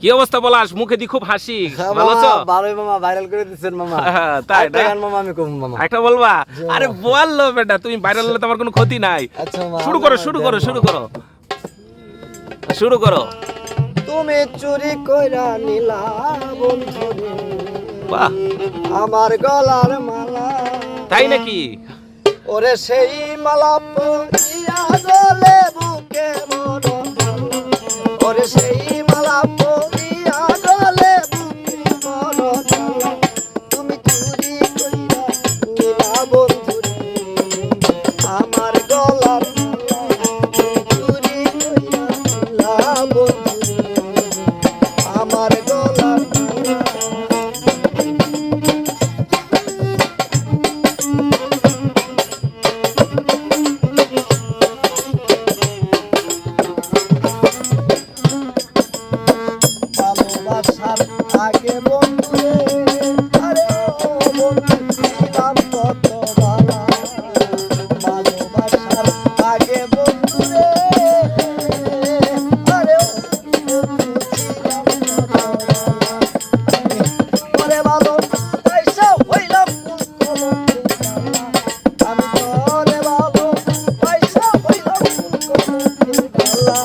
কি অবস্থা বলাস? মুখে দি খুব হাসি। ভালো আছো? ভালোই মামা, ভাইরাল করে দিচ্ছেন মামা। তাই না? গান মামা আমি কম মামা। একটা বলবা? আরে বললো বেটা, তুমি ভাইরাল হলে তো আমার কোনো ক্ষতি নাই। আচ্ছা মামা, শুরু করো শুরু করো শুরু করো শুরু করো। তুমি চুরি কইরা নিলা বন্ধুরে বাহ, আমার গলার মালা। তাই নাকি? ওরে সেই মালা পরিয়া গলে বুকে মন, ওরে সেই মালা পরিয়া গলে বুকে মন। তুমি চুরি কইরা নিলা বন্ধুরে আমার গলার মালা। চুরি কইরা নিলা বন্ধুরে আমার গলার মালা। ভালোবাসার আগে বন্ধুরে, আরে ও বন্ধু ছিলাম কত বালা। ভালোবাসার আগে বন্ধুরে, আরে ও বন্ধু ছিলাম কত বালা। ওরে ভালো পয়সা হইলাম ফুল কলমের ডালা। আমি তোরে ভালো পয়সা হইলাম ফুল কলমের ডালা।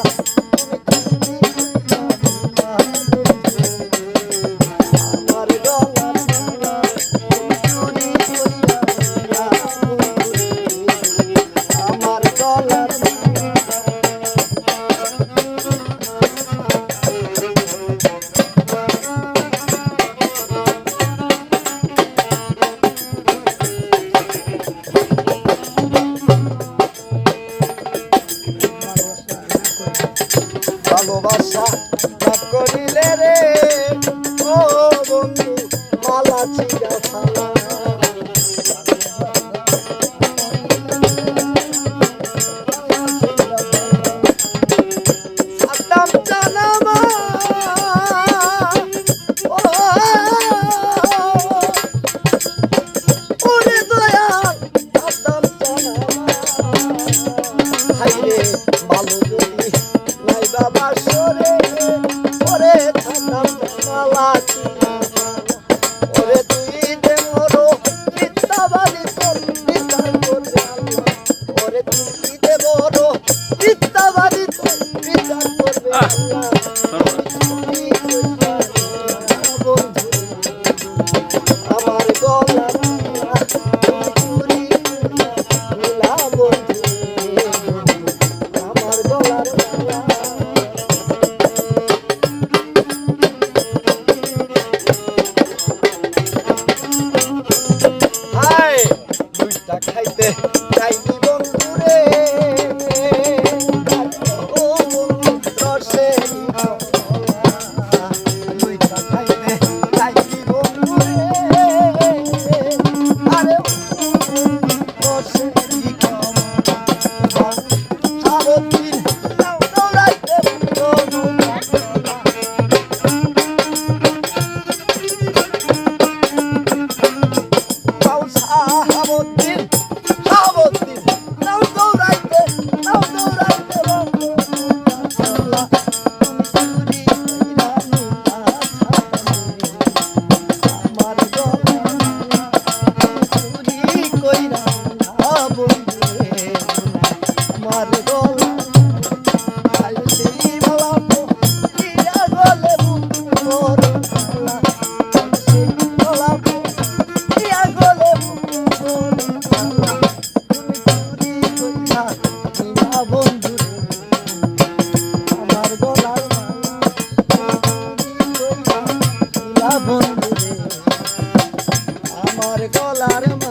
ভালোবাসা ভাগ করিলে রে ও বন্ধু মালা ছিড়া ফালা। সাদ্দাম জানামা ওরে দয়াল সাদ্দাম জানামা। হাইরে ভালো যদি নাই বাবা সরে, ওরে থাকাম মালা ছিড়া ফালা। ওরে তুই দে মরো মিথ্যাবাদী তোর বিচার করবে আল্লাহ। ওরে তুই দে মরো মিথ্যাবাদী তোর বিচার করবে আল্লাহ। চুরি কইরা বন্ধু আমার গলার মালা। চুরি কইরা নিলা বন্ধু আমার গলার মালা। হায় দুইটা খাইতে চাইনি বন্ধুরে, ও বন্ধু রসের কলা। দুইটা খাইতে চাইনি বন্ধুরে, আরে রসের কলা। সাবতিন দাও দৌড়াইতে বন্ধু। সাবতিন সাবতিন নাও দৌড়াইতে বন্ধু। তুমি চুরি কইরা নিলা আমার গলা। চুরি কইরা নিলা বন্ধুরে আমার গলা। আয় সেই মালা পরিয়া গলে বুকে মন। সেই মালা পরিয়া গলে বুকে মন। তুমি চুরি কইরা নিলা বন্ধুরে আমার গলার মালা। চুরি কইরা নিলা বন্ধুরে আমার গলার মালা।